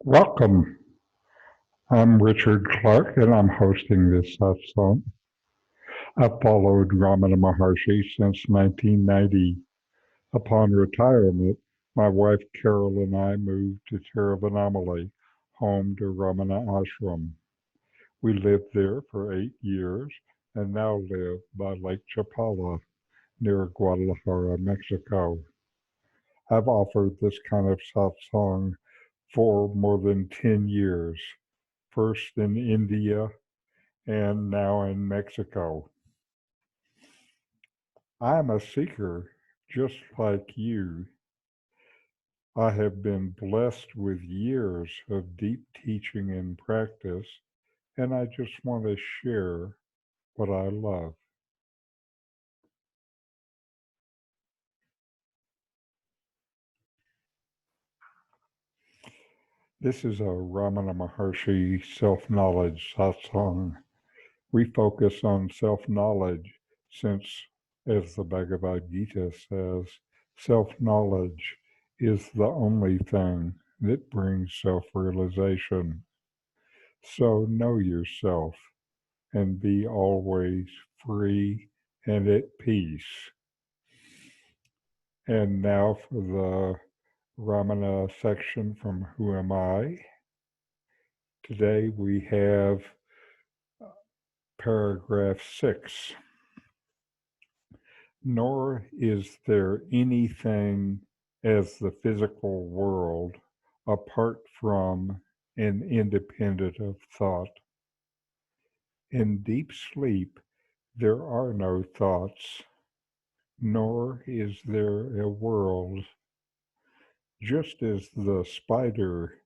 Welcome. I'm Richard Clarke, and I'm hosting this satsang. I've followed Ramana Maharshi since 1990. Upon retirement, my wife Carol and I moved to Tiruvannamalai, home to Ramana Ashram. We lived there for 8 years and now live by Lake Chapala near Guadalajara, Mexico. I've offered this kind of satsang for more than 10 years, first in India and now in Mexico. I am a seeker just like you. I have been blessed with years of deep teaching and practice, and I just want to share what I love. This is a Ramana Maharshi self-knowledge satsang. We focus on self-knowledge since, as the Bhagavad Gita says, self-knowledge is the only thing that brings self-realization. So know yourself and be always free and at peace. And now for the Ramana section from Who Am I? Today we have paragraph 6. Nor is there anything as the physical world apart from and independent of thought. In deep sleep, there are no thoughts, nor is there a world. Just as the spider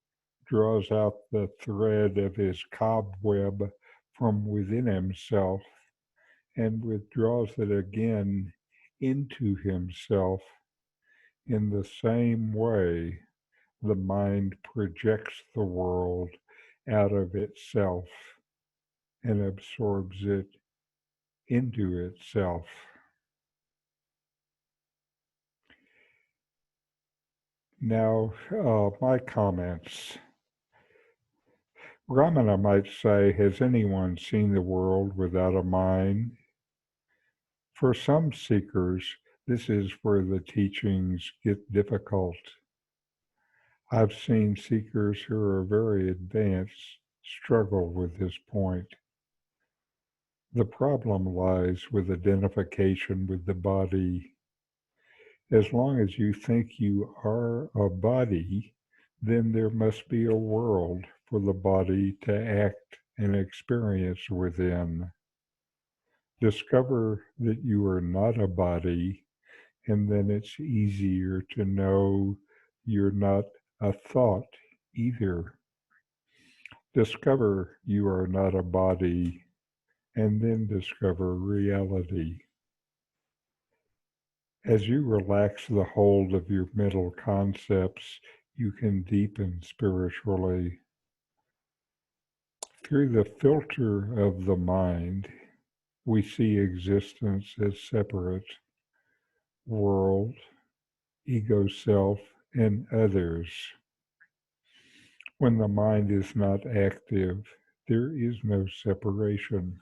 draws out the thread of his cobweb from within himself and withdraws it again into himself, in the same way, the mind projects the world out of itself and absorbs it into itself. Now, my comments. Ramana might say, has anyone seen the world without a mind? For some seekers, this is where the teachings get difficult. I've seen seekers who are very advanced struggle with this point. The problem lies with identification with the body. As long as you think you are a body, then there must be a world for the body to act and experience within. Discover that you are not a body, and then it's easier to know you're not a thought either. Discover you are not a body, and then discover reality. As you relax the hold of your mental concepts, you can deepen spiritually. Through the filter of the mind, we see existence as separate: world, ego self, and others. When the mind is not active, there is no separation.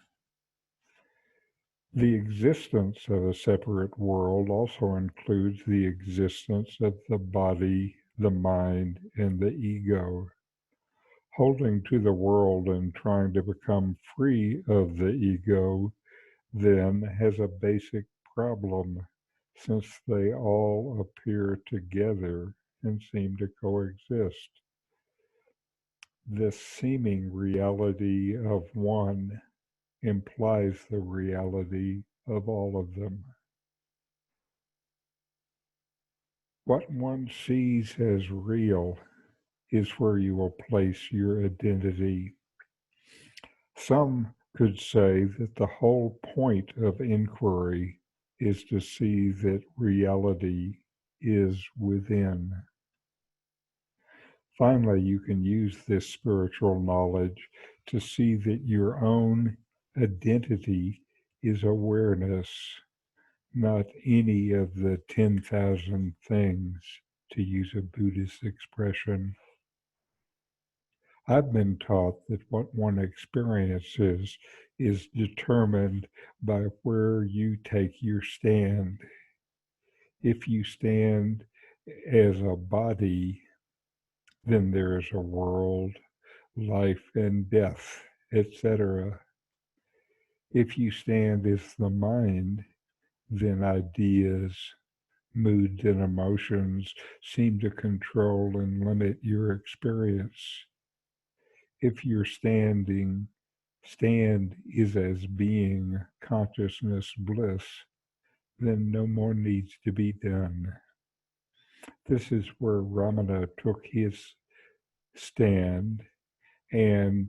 The existence of a separate world also includes the existence of the body, the mind, and the ego. Holding to the world and trying to become free of the ego then has a basic problem, since they all appear together and seem to coexist. This seeming reality of one implies the reality of all of them. What one sees as real is where you will place your identity. Some could say that the whole point of inquiry is to see that reality is within. Finally, you can use this spiritual knowledge to see that your own identity is awareness, not any of the 10,000 things, to use a Buddhist expression. I've been taught that what one experiences is determined by where you take your stand. If you stand as a body, then there is a world, life and death, etc. If you stand as the mind, then ideas, moods, and emotions seem to control and limit your experience. If your stand is as being, consciousness, bliss, then no more needs to be done. This is where Ramana took his stand and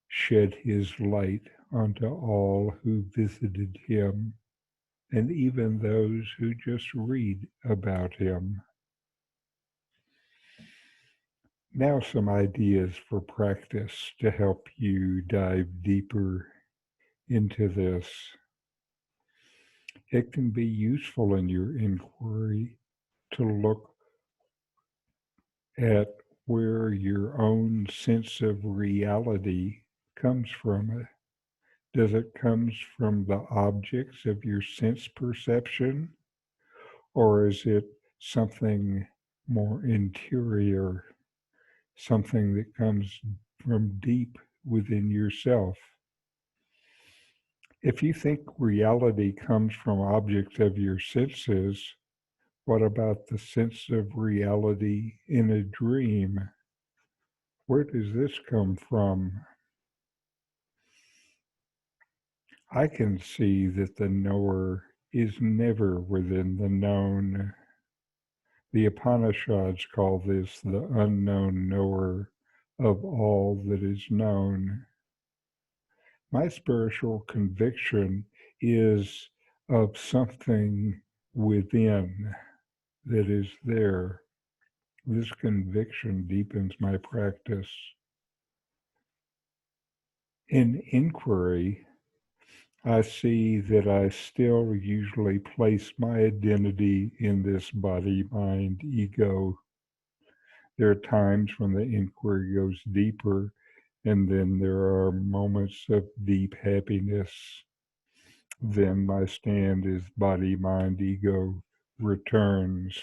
shed his light onto all who visited him, and even those who just read about him. Now some ideas for practice to help you dive deeper into this. It can be useful in your inquiry to look at where your own sense of reality comes from. Does it come from the objects of your sense perception, or is it something more interior, something that comes from deep within yourself? If you think reality comes from objects of your senses, what about the sense of reality in a dream? Where does this come from? I can see that the knower is never within the known. The Upanishads call this the unknown knower of all that is known. My spiritual conviction is of something within that is there. This conviction deepens my practice. In inquiry, I see that I still usually place my identity in this body, mind, ego. There are times when the inquiry goes deeper, and then there are moments of deep happiness. Then my stand is body, mind, ego returns.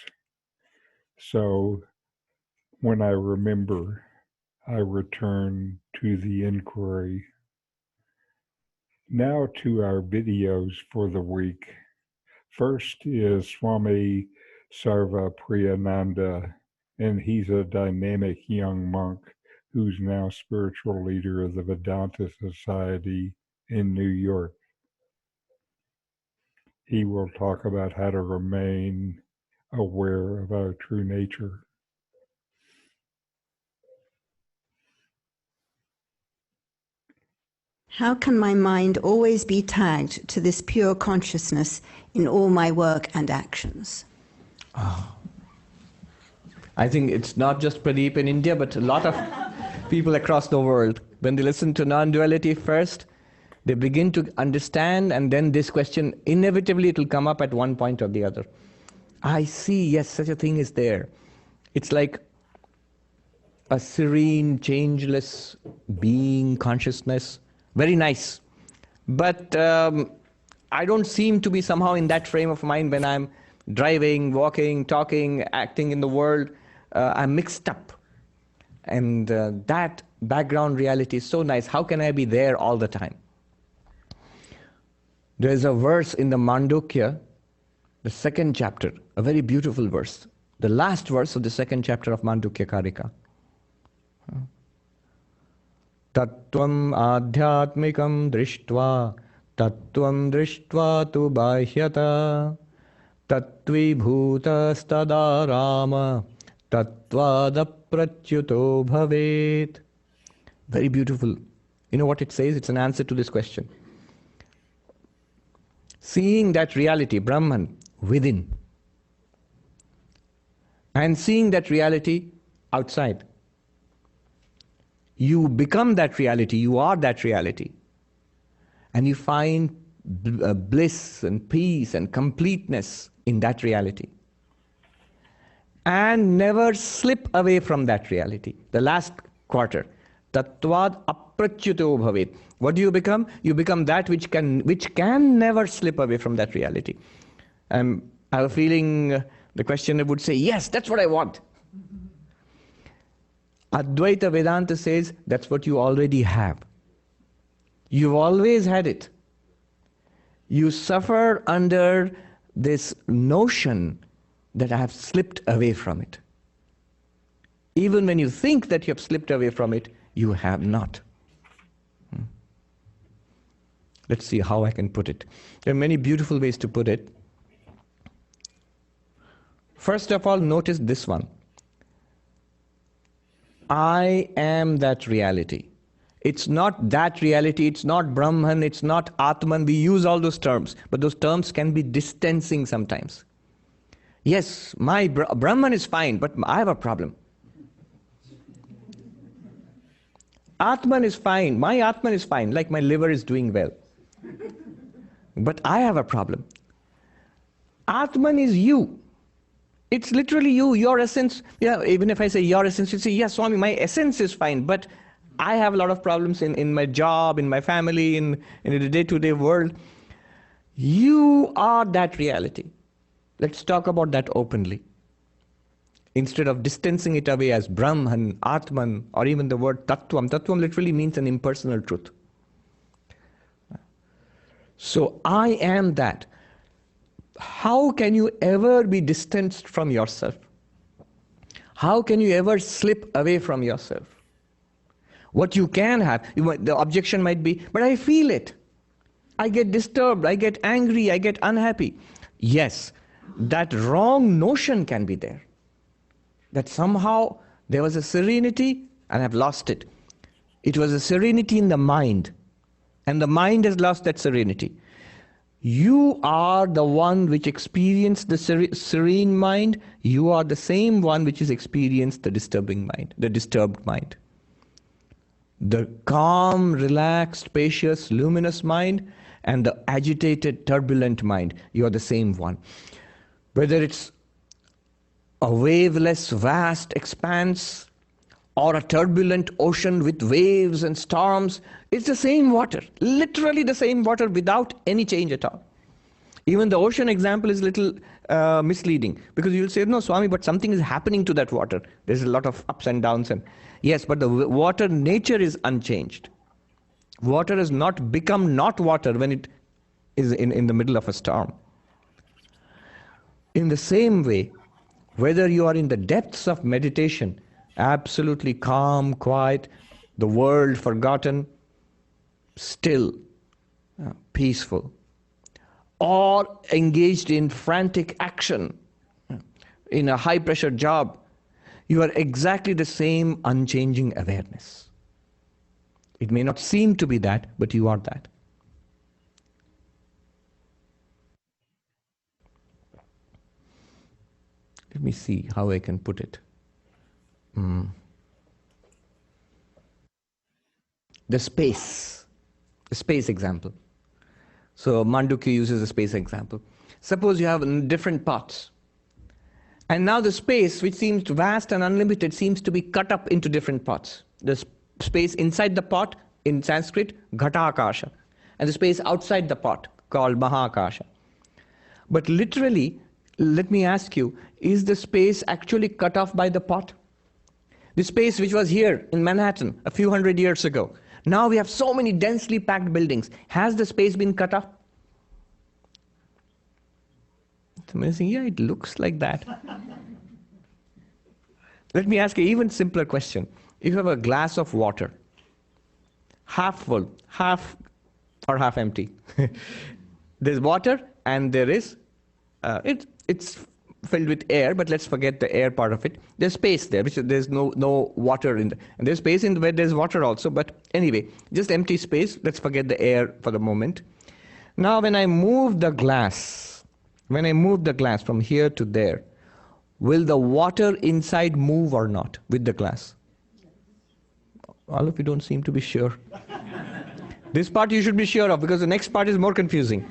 So when I remember, I return to the inquiry. Now to our videos for the week. First is Swami Sarvapryananda, and he's a dynamic young monk who's now spiritual leader of the Vedanta Society in New York. He will talk about how to remain aware of our true nature. How can my mind always be tagged to this pure consciousness in all my work and actions? I think it's not just Pradeep in India, but a lot of people across the world. When they listen to non-duality first, they begin to understand, and then this question, inevitably it will come up at one point or the other. I see, yes, such a thing is there. It's like a serene, changeless being, consciousness. Very nice. But I don't seem to be somehow in that frame of mind when I'm driving, walking, talking, acting in the world. I'm mixed up. And that background reality is so nice. How can I be there all the time? There's a verse in the Mandukya, the second chapter, a very beautiful verse. The last verse of the second chapter of Mandukya Karika. Tattvam adhyatmikam drishtva, tattvam drishtva tu bahyata, tattvi bhuta stada rama, tattvada pratyuto bhavet. Very beautiful. You know what it says? It's an answer to this question. Seeing that reality, Brahman, within, and seeing that reality outside. You become that reality, you are that reality. And you find bliss and peace and completeness in that reality. And never slip away from that reality. The last quarter. Tattvad aprachyuto bhavet. What do you become? You become that which can never slip away from that reality. I have a feeling the questioner would say, yes, that's what I want. Advaita Vedanta says that's what you already have. You've always had it. You suffer under this notion that I have slipped away from it. Even when you think that you have slipped away from it, you have not. Let's see how I can put it. There are many beautiful ways to put it. First of all, notice this one. I am that reality. It's not that reality, it's not Brahman, it's not Atman. We use all those terms, but those terms can be distancing sometimes. Yes, my Brahman is fine, but I have a problem. Atman is fine, my Atman is fine, like my liver is doing well. But I have a problem. Atman is you. It's literally you, your essence. Yeah, even if I say your essence, you say, yes, Swami, my essence is fine, but I have a lot of problems in my job, in my family, in the day-to-day world. You are that reality. Let's talk about that openly. Instead of distancing it away as Brahman, Atman, or even the word Tattvam. Tattvam literally means an impersonal truth. So I am that. How can you ever be distanced from yourself? How can you ever slip away from yourself? What you can have, the objection might be, but I feel it. I get disturbed, I get angry, I get unhappy. Yes, that wrong notion can be there. That somehow there was a serenity and I've lost it. It was a serenity in the mind, and the mind has lost that serenity. You are the one which experienced the serene mind. You are the same one which has experienced the disturbing mind, the disturbed mind. The calm, relaxed, spacious, luminous mind and the agitated, turbulent mind. You are the same one. Whether it's a waveless, vast expanse or a turbulent ocean with waves and storms, it's the same water, literally the same water without any change at all. Even the ocean example is a little misleading, because you'll say, no, Swami, but something is happening to that water. There's a lot of ups and downs. And yes, but the water nature is unchanged. Water has not become not water when it is in the middle of a storm. In the same way, whether you are in the depths of meditation, absolutely calm, quiet, the world forgotten, still, peaceful, or engaged in frantic action, in a high-pressure job, you are exactly the same unchanging awareness. It may not seem to be that, but you are that. Let me see how I can put it. The space example. So Mandukya uses a space example. Suppose you have different pots. And now the space, which seems vast and unlimited, seems to be cut up into different pots. The space inside the pot, in Sanskrit, Ghatakasha. And the space outside the pot, called Mahakasha. But literally, let me ask you, is the space actually cut off by the pot? The space which was here in Manhattan a few hundred years ago. Now we have so many densely packed buildings. Has the space been cut off? It's amazing. Yeah, it looks like that. Let me ask you an even simpler question. If you have a glass of water, half full, half empty. There's water and there is, it's filled with air, but let's forget the air part of it. There's space there, which there's no water in there. And there's space in where there's water also, but anyway, just empty space. Let's forget the air for the moment. Now when I move the glass from here to there, will the water inside move or not with the glass? All of you don't seem to be sure. This part you should be sure of, because the next part is more confusing.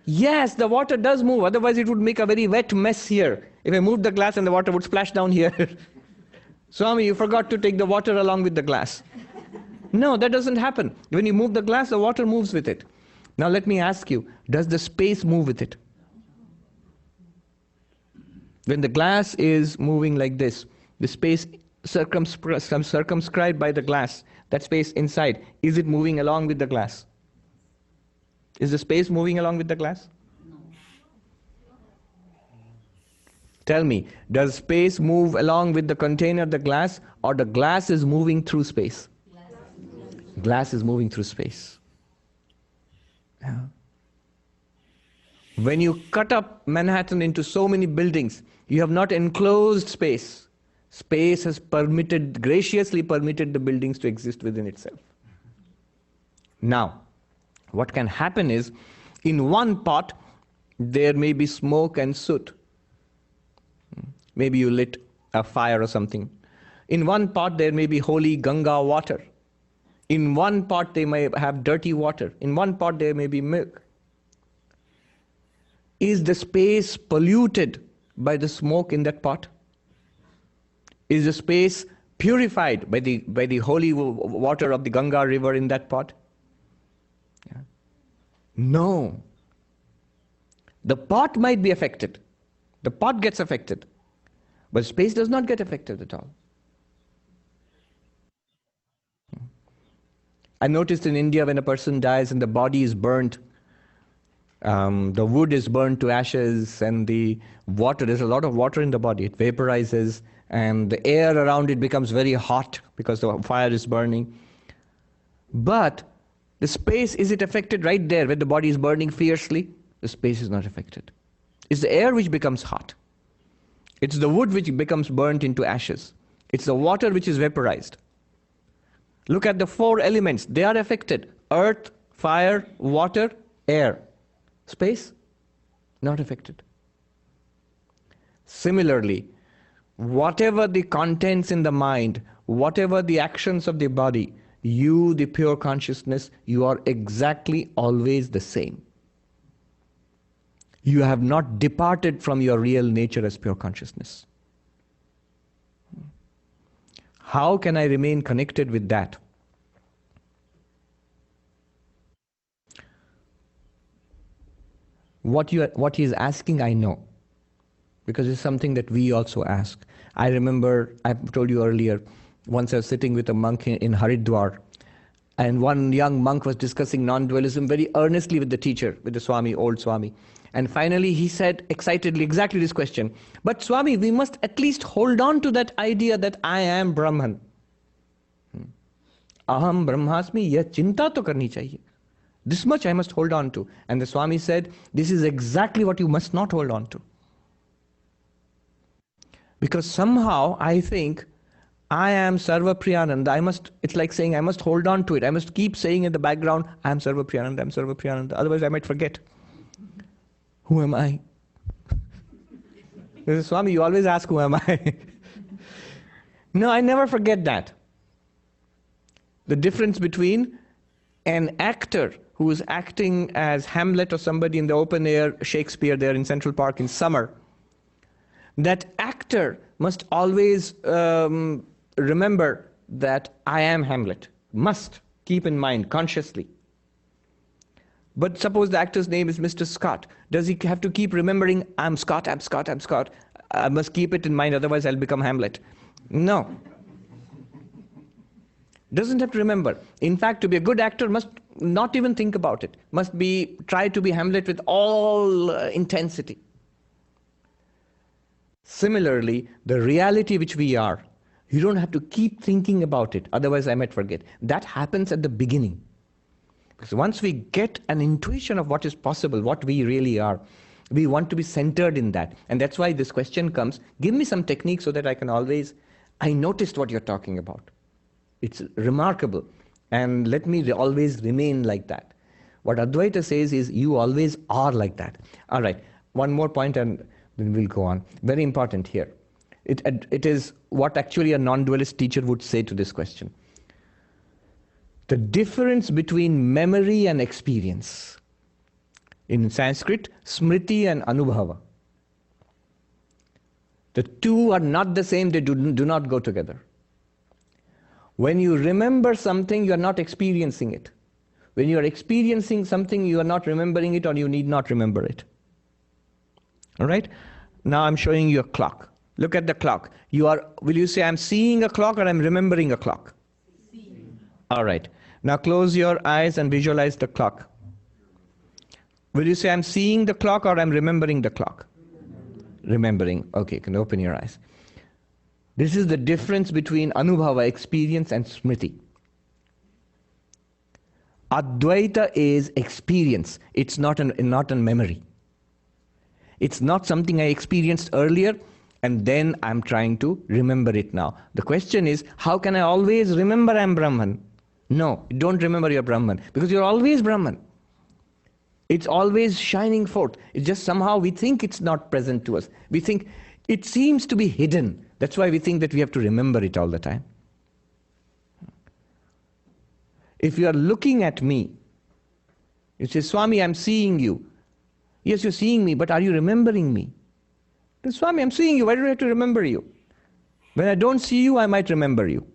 Yes, the water does move, otherwise it would make a very wet mess here. If I moved the glass and the water would splash down here. Swami, you forgot to take the water along with the glass. No, that doesn't happen. When you move the glass, the water moves with it. Now let me ask you, does the space move with it? When the glass is moving like this, the space circumscribed by the glass, that space inside, is it moving along with the glass? Is the space moving along with the glass? Tell me, does space move along with the container, the glass, or the glass is moving through space? Glass is moving through space. Yeah. When you cut up Manhattan into so many buildings, you have not enclosed space. Space has graciously permitted the buildings to exist within itself. Now, what can happen is, in one pot, there may be smoke and soot. Maybe you lit a fire or something. In one pot, there may be holy Ganga water. In one pot, they may have dirty water. In one pot, there may be milk. Is the space polluted by the smoke in that pot? Is the space purified by the holy water of the Ganga river in that pot? Yeah. No. The pot might be affected. The pot gets affected. But space does not get affected at all. I noticed in India when a person dies and the body is burnt, the wood is burned to ashes and the water, there's a lot of water in the body, it vaporizes and the air around it becomes very hot because the fire is burning. But the space, is it affected right there where the body is burning fiercely? The space is not affected. It's the air which becomes hot. It's the wood which becomes burnt into ashes. It's the water which is vaporized. Look at the four elements. They are affected. Earth, fire, water, air. Space, not affected. Similarly, whatever the contents in the mind, whatever the actions of the body, you, the pure consciousness, you are exactly always the same. You have not departed from your real nature as pure consciousness. How can I remain connected with that? What he is asking, I know, because it's something that we also ask. I remember, I've told you earlier, once I was sitting with a monk in Haridwar, and one young monk was discussing non-dualism very earnestly with the teacher, with the Swami, old Swami. And finally he said excitedly exactly this question, but Swami, we must at least hold on to that idea that I am Brahman. Aham Brahmasmi, yah chinta to karni chahiye. This much I must hold on to. And the Swami said, this is exactly what you must not hold on to. Because somehow I think I am Sarvapryananda. It's like saying I must hold on to it. I must keep saying in the background, I am Sarvapryananda, I am Sarvapryananda. Otherwise I might forget. Who am I? Swami, you always ask, who am I? No, I never forget that. The difference between an actor who is acting as Hamlet or somebody in the open air Shakespeare there in Central Park in summer, that actor must always remember that I am Hamlet. Must keep in mind consciously. But suppose the actor's name is Mr. Scott. Does he have to keep remembering, I'm Scott, I'm Scott, I'm Scott? I must keep it in mind, otherwise I'll become Hamlet. No. Doesn't have to remember. In fact, to be a good actor must not even think about it. Must try to be Hamlet with all intensity. Similarly, the reality which we are, you don't have to keep thinking about it, otherwise I might forget. That happens at the beginning. Because once we get an intuition of what is possible, what we really are, we want to be centered in that. And that's why this question comes, give me some technique so that I noticed what you're talking about. It's remarkable. And let me always remain like that. What Advaita says is, you always are like that. All right, one more point and then we'll go on. Very important here. It is what actually a non-dualist teacher would say to this question. The difference between memory and experience. In Sanskrit, smriti and anubhava. The two are not the same, they do not go together. When you remember something, you are not experiencing it. When you are experiencing something, you are not remembering it, or you need not remember it. All right? Now I'm showing you a clock. Look at the clock. Will you say, I'm seeing a clock or I'm remembering a clock? Seeing. All right. Now close your eyes and visualize the clock. Will you say, I'm seeing the clock or I'm remembering the clock? Remembering. Okay, you can open your eyes. This is the difference between Anubhava, experience, and Smriti. Advaita is experience. It's not a memory. It's not something I experienced earlier and then I'm trying to remember it now. The question is, how can I always remember I'm Brahman? No, don't remember you're Brahman, because you're always Brahman. It's always shining forth. It's just somehow we think it's not present to us. We think it seems to be hidden. That's why we think that we have to remember it all the time. If you are looking at me, you say, Swami, I'm seeing you. Yes, you're seeing me, but are you remembering me? Then, Swami, I'm seeing you. Why do I have to remember you? When I don't see you, I might remember you.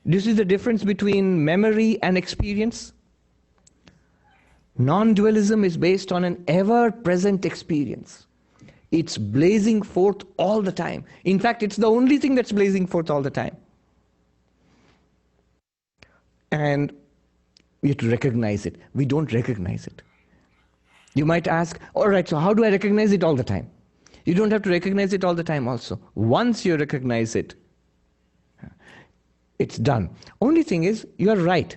This is the difference between memory and experience. Non-dualism is based on an ever-present experience. It's blazing forth all the time. In fact, it's the only thing that's blazing forth all the time. And we have to recognize it. We don't recognize it. You might ask, all right, so how do I recognize it all the time? You don't have to recognize it all the time also. Once you recognize it, it's done. Only thing is, you are right.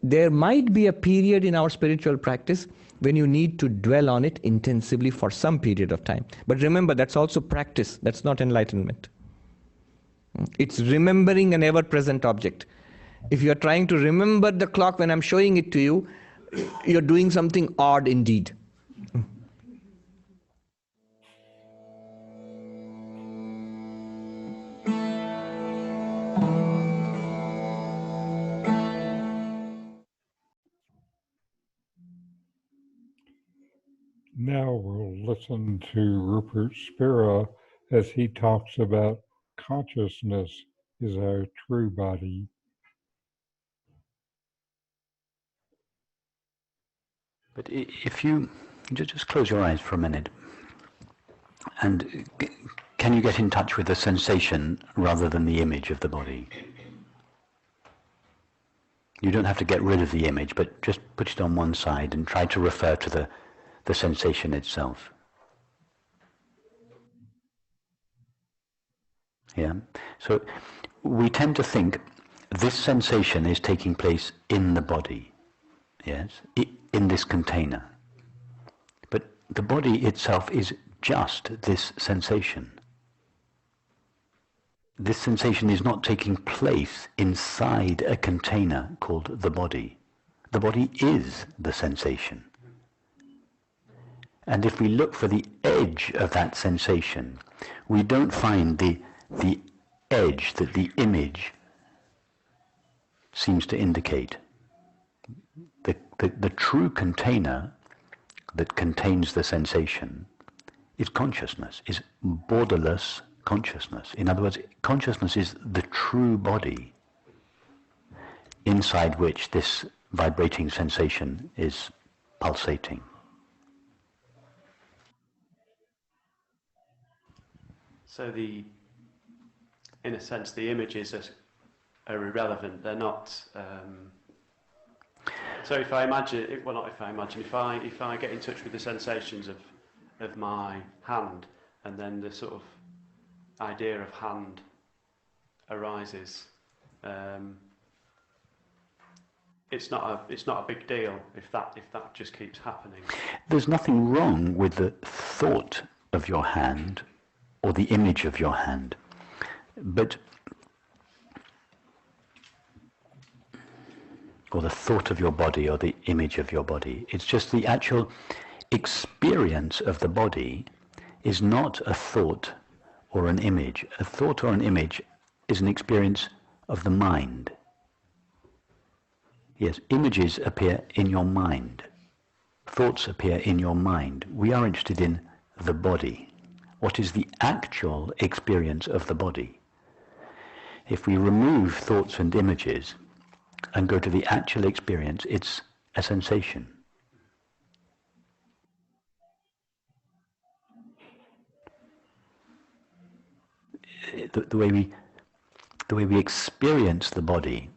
There might be a period in our spiritual practice when you need to dwell on it intensively for some period of time. But remember, that's also practice. That's not enlightenment. It's remembering an ever-present object. If you're trying to remember the clock when I'm showing it to you, you're doing something odd indeed. Now we'll listen to Rupert Spira as he talks about consciousness is our true body. But if you just close your eyes for a minute, and can you get in touch with the sensation rather than the image of the body? You don't have to get rid of the image, but just put it on one side and try to refer to the sensation itself. Yeah? So we tend to think this sensation is taking place in the body, yes, in this container. But the body itself is just this sensation. This sensation is not taking place inside a container called the body. The body is the sensation. And if we look for the edge of that sensation, we don't find the edge that the image seems to indicate. The true container that contains the sensation is consciousness, is borderless consciousness. In other words, consciousness is the true body inside which this vibrating sensation is pulsating. So in a sense, the images are irrelevant. They're not. So if I imagine, well, not if I imagine, if I get in touch with the sensations of my hand, and then the sort of idea of hand arises, it's not a big deal if that just keeps happening. There's nothing wrong with the thought of your hand or the image of your hand, but or the thought of your body or the image of your body. It's just the actual experience of the body is not a thought or an image. A thought or an image is an experience of the mind. Yes, images appear in your mind. Thoughts appear in your mind. We are interested in the body. what is the actual experience of the body. If we remove thoughts and images and go to the actual experience, it's a sensation. The way we experience the body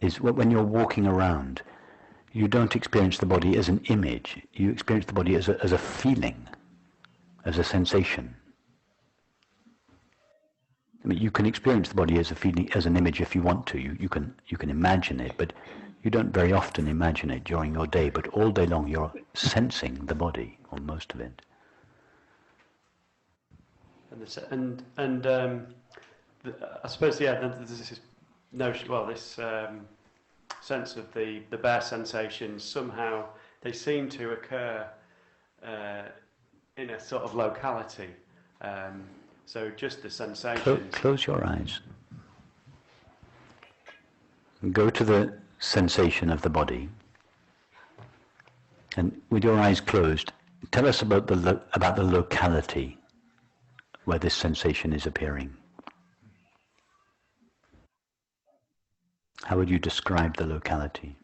is when you're walking around, you don't experience the body as an image, you experience the body as a feeling, as a sensation. I mean, you can experience the body as a feeling, as an image if you want to. You can imagine it, but you don't very often imagine it during your day. But all day long, you're sensing the body, or most of it. I suppose there's this notion. Well, this sense of the bare sensations. Somehow they seem to occur in a sort of locality. So just the sensations. Close your eyes. Go to the sensation of the body. And with your eyes closed, tell us about the locality where this sensation is appearing. How would you describe the locality?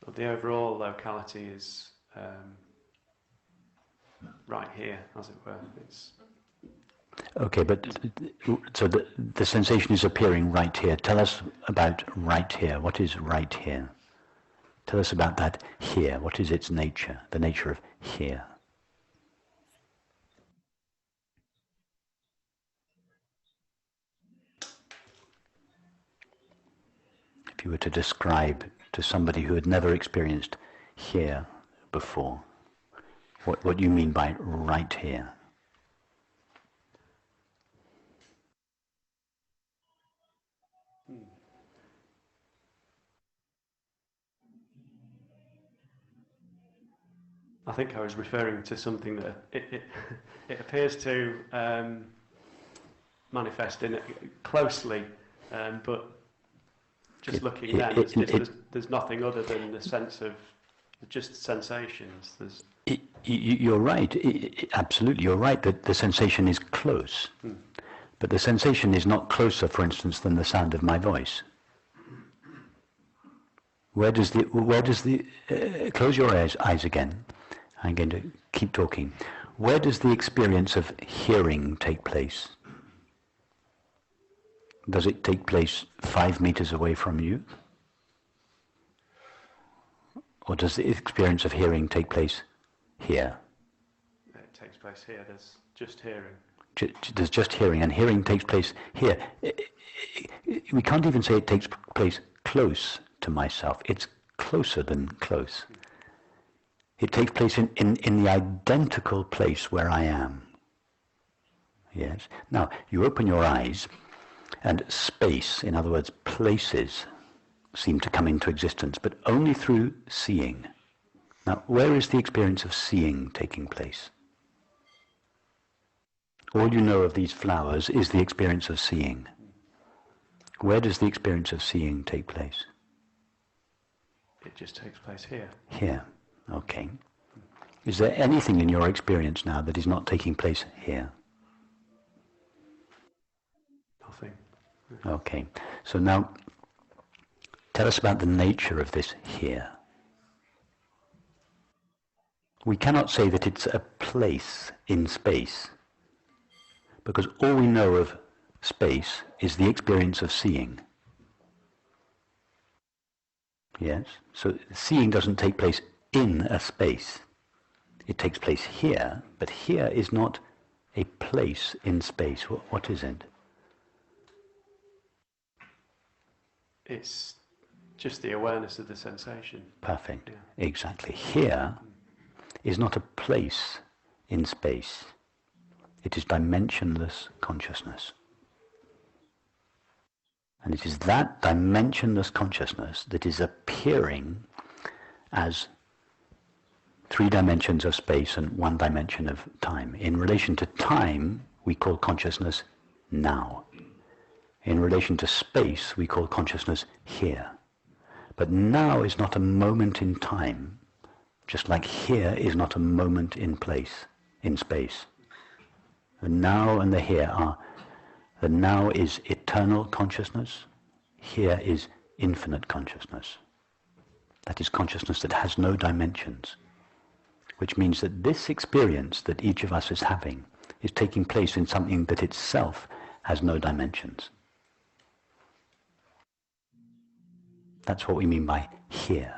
Well, the overall locality is right here, as it were. It's okay, but so the sensation is appearing right here. Tell us about right here. What is right here? Tell us about that here. What is its nature, the nature of here? If you were to describe to somebody who had never experienced here before, what do you mean by right here? I think I was referring to something that it appears to manifest in it closely, but just looking then, there's nothing other than the sense of just sensations. You're right, absolutely, you're right that the sensation is close, but the sensation is not closer, for instance, than the sound of my voice. Where does the close your eyes again. I'm going to keep talking. Where does the experience of hearing take place? Does it take place 5 meters away from you? Or does the experience of hearing take place here? It takes place here. There's just hearing. There's just hearing, and hearing takes place here. We can't even say it takes place close to myself. It's closer than close. It takes place in the identical place where I am. Yes. Now, you open your eyes, and space, in other words, places, seem to come into existence, but only through seeing. Now, where is the experience of seeing taking place? All you know of these flowers is the experience of seeing. Where does the experience of seeing take place? It just takes place here. Here. Okay. Is there anything in your experience now that is not taking place here? Nothing. Okay. So now, tell us about the nature of this here. We cannot say that it's a place in space, because all we know of space is the experience of seeing. Yes? So seeing doesn't take place in a space. It takes place here, but here is not a place in space. What is it? It's just the awareness of the sensation. Perfect. Yeah. Exactly. Here is not a place in space. It is dimensionless consciousness. And it is that dimensionless consciousness that is appearing as 3 dimensions of space and 1 dimension of time. In relation to time, we call consciousness now. In relation to space, we call consciousness here. But now is not a moment in time. Just like here is not a moment in place, in space. The now and the here are, the now is eternal consciousness, here is infinite consciousness. That is consciousness that has no dimensions, which means that this experience that each of us is having is taking place in something that itself has no dimensions. That's what we mean by here.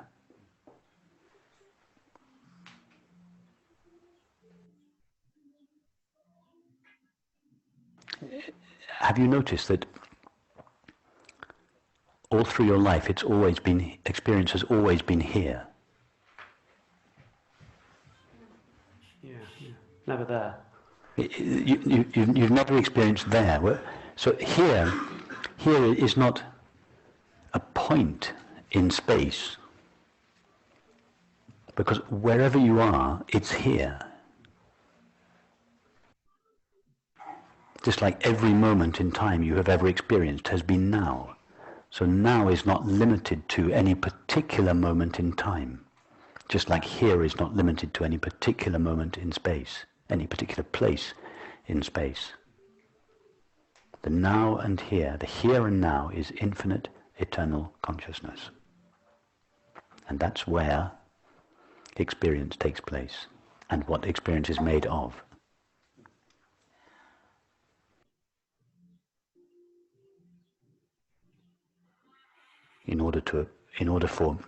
Have you noticed that all through your life it's always been, experience has always been here? Yeah. Never there. You've never experienced there. So here is not a point in space, because wherever you are, it's here. Just like every moment in time you have ever experienced has been now. So now is not limited to any particular moment in time. Just like here is not limited to any particular moment in space, any particular place in space. The now and here, the here and now is infinite, eternal consciousness. And that's where experience takes place, and what experience is made of. In order for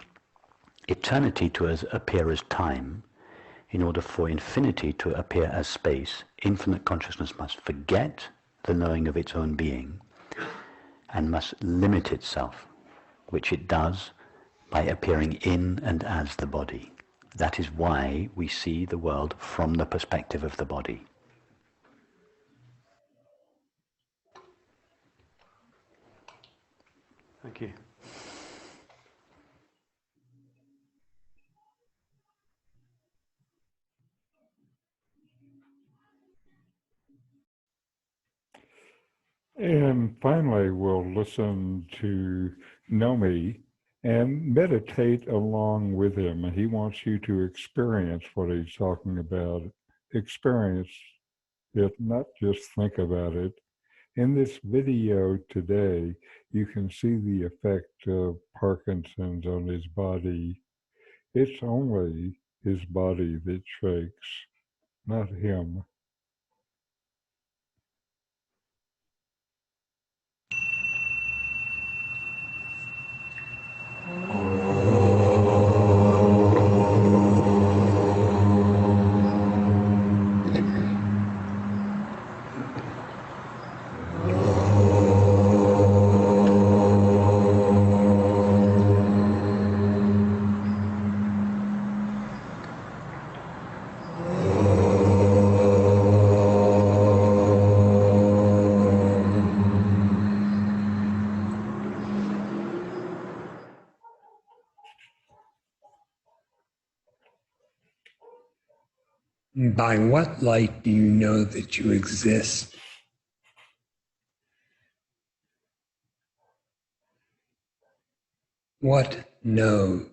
eternity to appear as time, in order for infinity to appear as space, infinite consciousness must forget the knowing of its own being and must limit itself, which it does by appearing in and as the body. That is why we see the world from the perspective of the body. Thank you. And finally, we'll listen to Nome and meditate along with him. He wants you to experience what he's talking about. Experience it, not just think about it. In this video today, you can see the effect of Parkinson's on his body. It's only his body that shakes, not him. By what light do you know that you exist? What knows?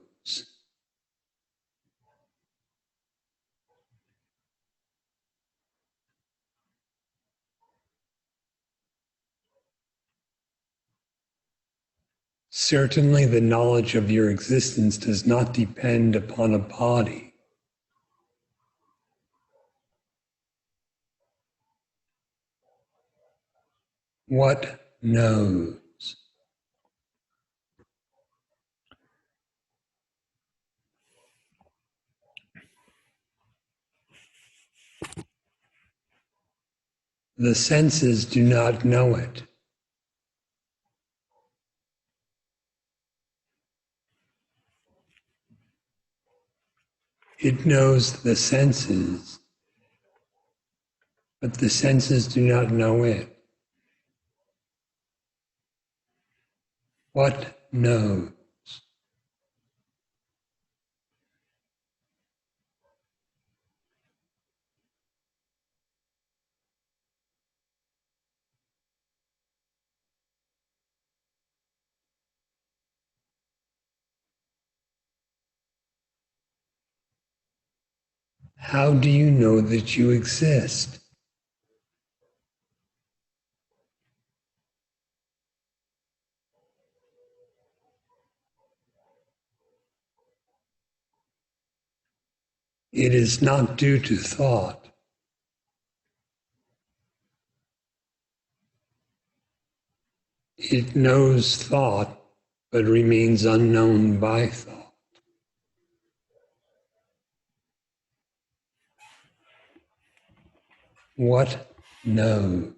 Certainly, the knowledge of your existence does not depend upon a body. What knows? The senses do not know it. It knows the senses, but the senses do not know it. What knows? How do you know that you exist? It is not due to thought. It knows thought, but remains unknown by thought. What knows?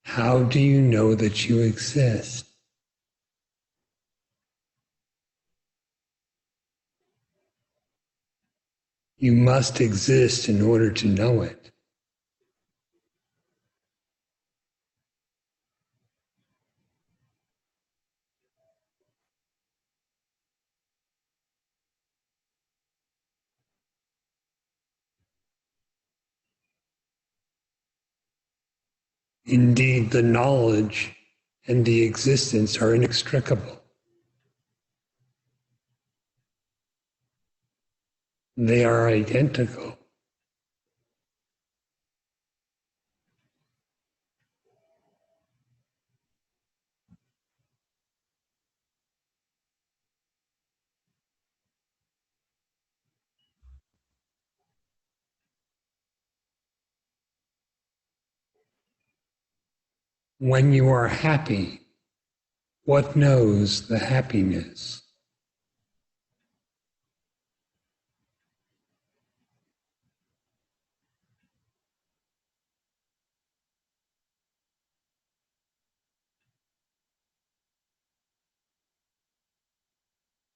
How do you know that you exist? You must exist in order to know it. Indeed, the knowledge and the existence are inextricable. They are identical. When you are happy, what knows the happiness?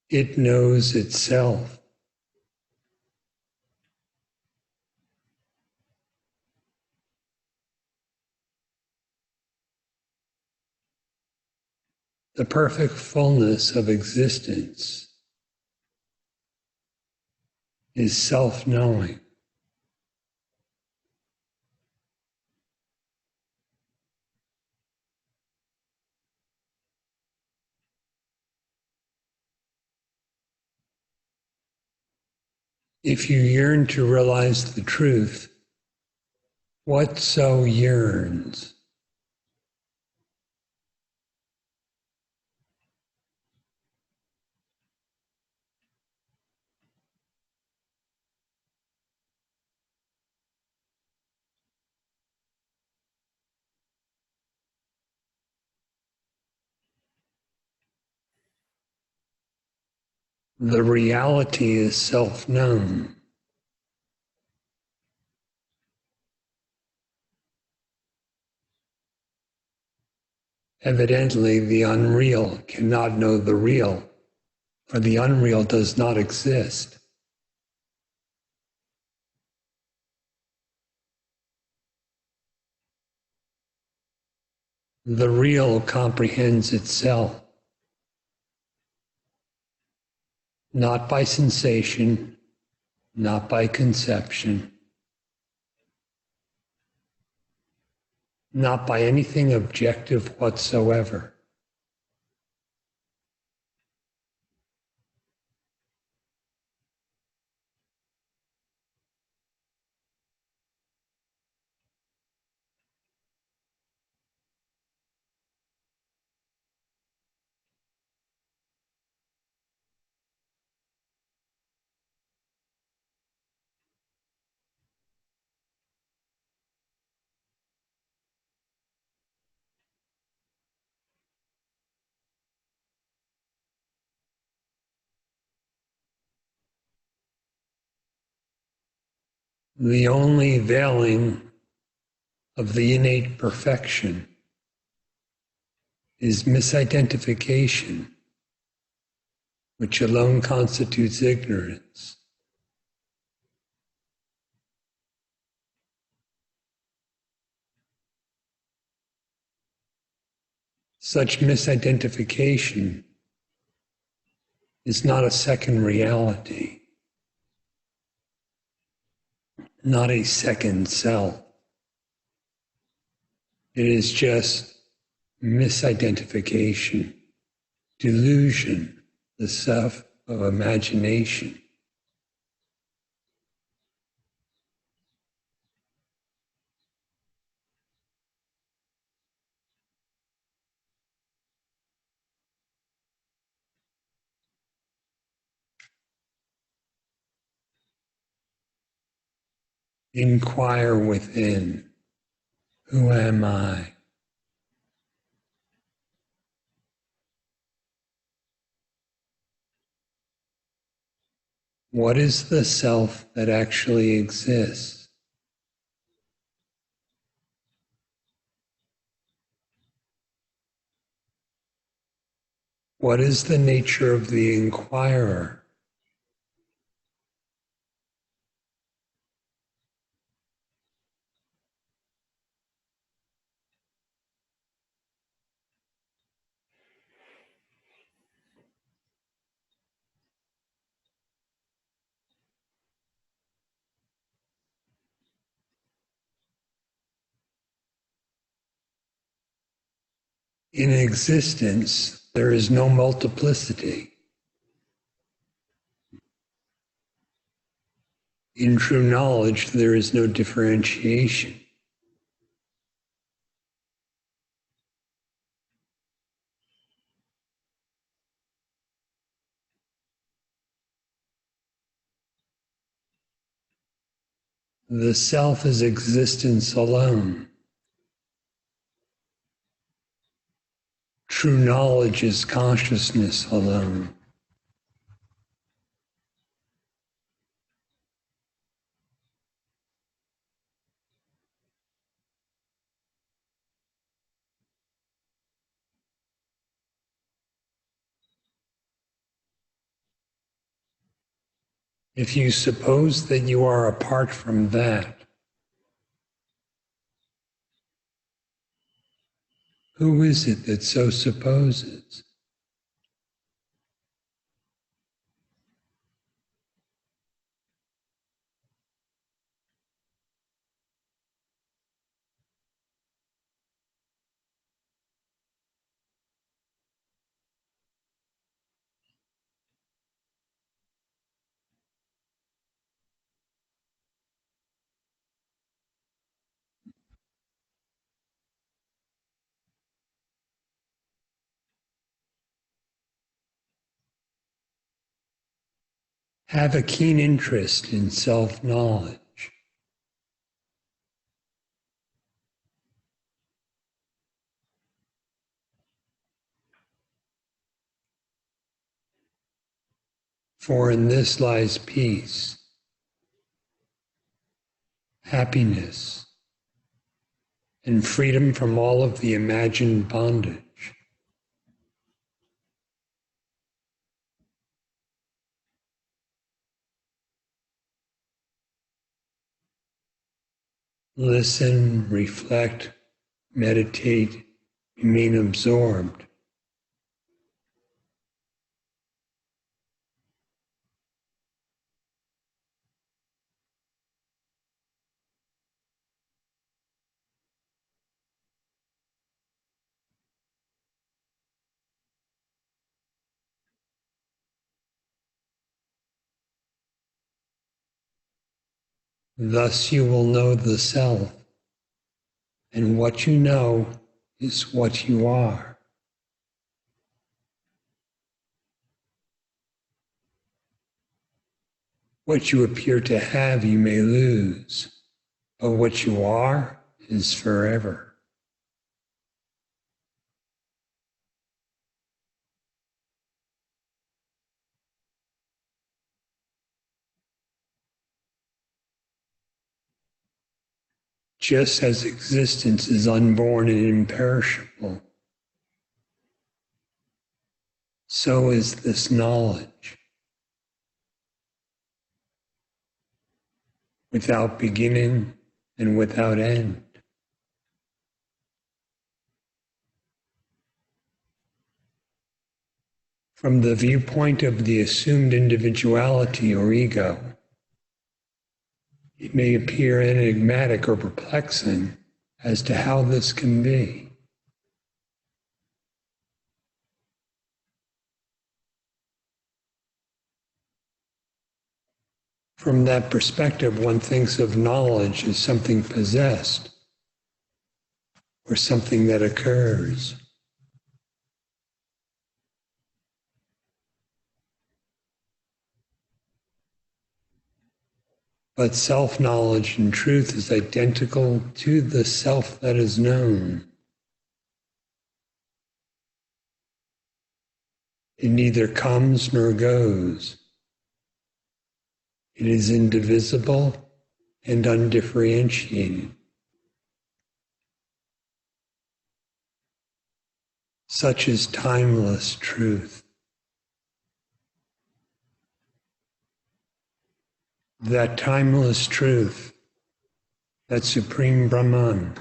It knows itself. The perfect fullness of existence is self-knowing. If you yearn to realize the truth, what so yearns? The reality is self-known. Evidently, the unreal cannot know the real, for the unreal does not exist. The real comprehends itself, not by sensation, not by conception, not by anything objective whatsoever. The only veiling of the innate perfection is misidentification, which alone constitutes ignorance. Such misidentification is not a second reality, not a second self. It is just misidentification, delusion, the self of imagination. Inquire within, who am I? What is the self that actually exists? What is the nature of the inquirer? In existence, there is no multiplicity. In true knowledge, there is no differentiation. The self is existence alone. True knowledge is consciousness alone. If you suppose that you are apart from that, who is it that so supposes? Have a keen interest in self-knowledge. For in this lies peace, happiness, and freedom from all of the imagined bondage. Listen, reflect, meditate, remain absorbed. Thus you will know the self, and what you know is what you are. What you appear to have you may lose, but what you are is forever. Just as existence is unborn and imperishable, so is this knowledge. Without beginning and without end. From the viewpoint of the assumed individuality or ego, it may appear enigmatic or perplexing as to how this can be. From that perspective, one thinks of knowledge as something possessed or something that occurs. But self-knowledge in truth is identical to the self that is known. It neither comes nor goes. It is indivisible and undifferentiated. Such is timeless truth. That timeless truth, that supreme Brahman,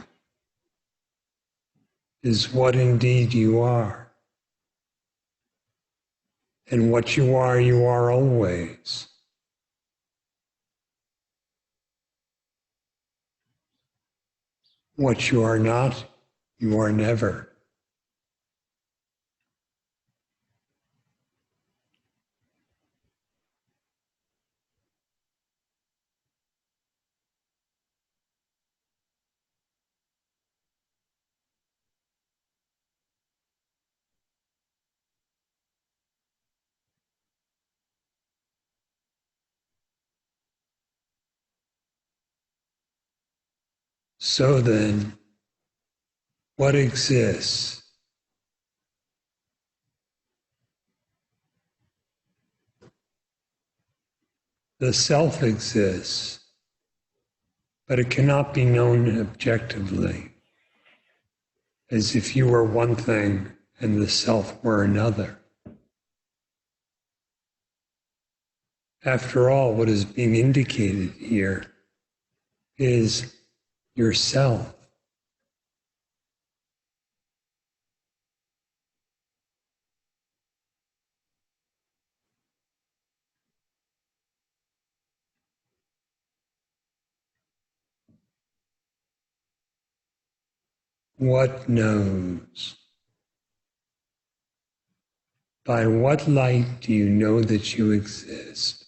is what indeed you are. And what you are always. What you are not, you are never. So then, what exists? The self exists, but it cannot be known objectively, as if you were one thing and the self were another. After all, what is being indicated here is yourself. What knows? By what light do you know that you exist?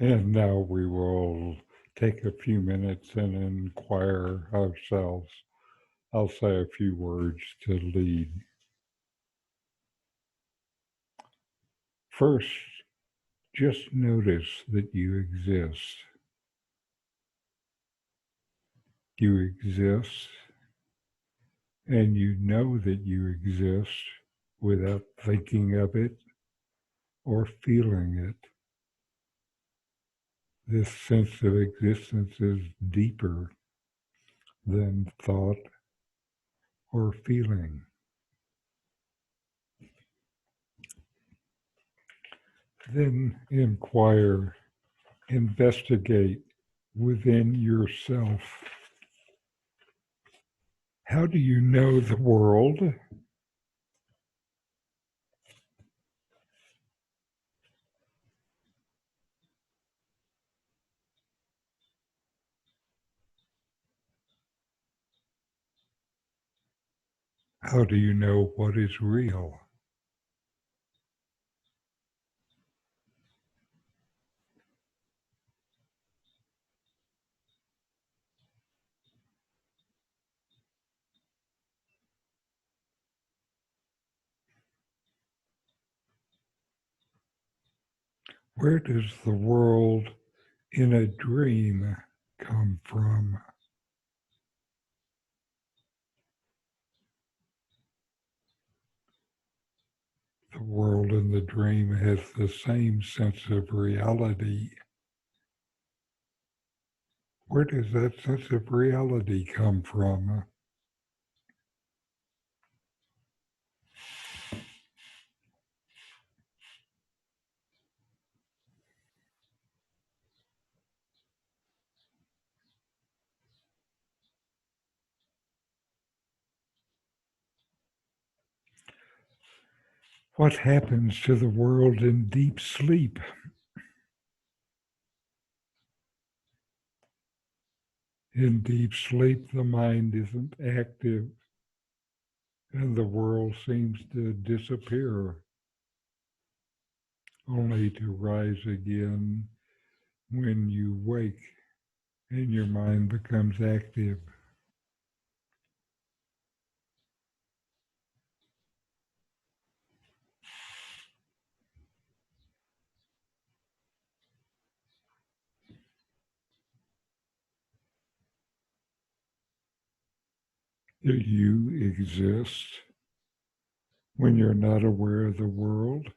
And now we will take a few minutes and inquire ourselves. I'll say a few words to lead. First, just notice that you exist. You exist, and you know that you exist without thinking of it or feeling it. This sense of existence is deeper than thought or feeling. Then inquire, investigate within yourself. How do you know the world? How do you know what is real? Where does the world in a dream come from? world in the dream has the same sense of reality. Where does that sense of reality come from? What happens to the world in deep sleep? In deep sleep, the mind isn't active, and the world seems to disappear, only to rise again when you wake and your mind becomes active. Do you exist when you're not aware of the world?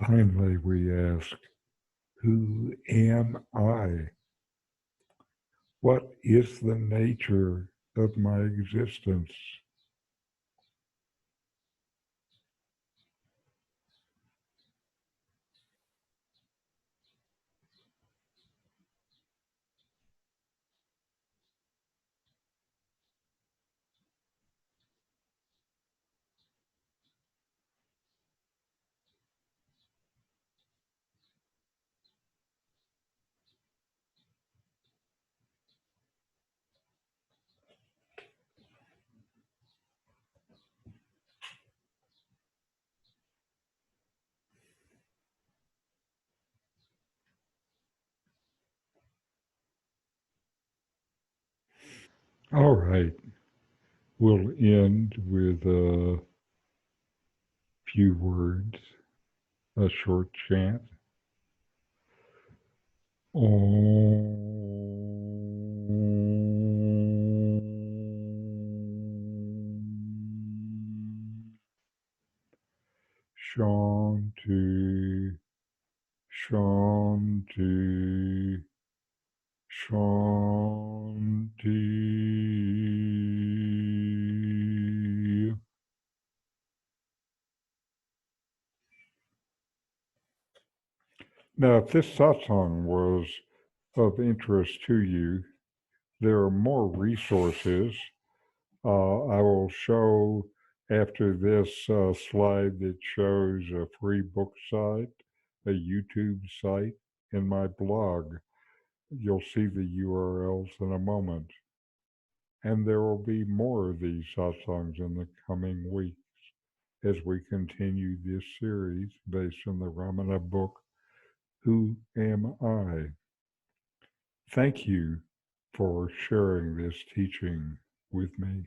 Finally, we ask, who am I? What is the nature of my existence? All right, we'll end with a few words, a short chant. Om Shanti, Shanti, Shanti. Now, if this satsang was of interest to you, there are more resources. I will show after this slide that shows a free book site, a YouTube site, and my blog. You'll see the URLs in a moment. And there will be more of these satsangs in the coming weeks as we continue this series based on the Ramana book, Who Am I? Thank you for sharing this teaching with me.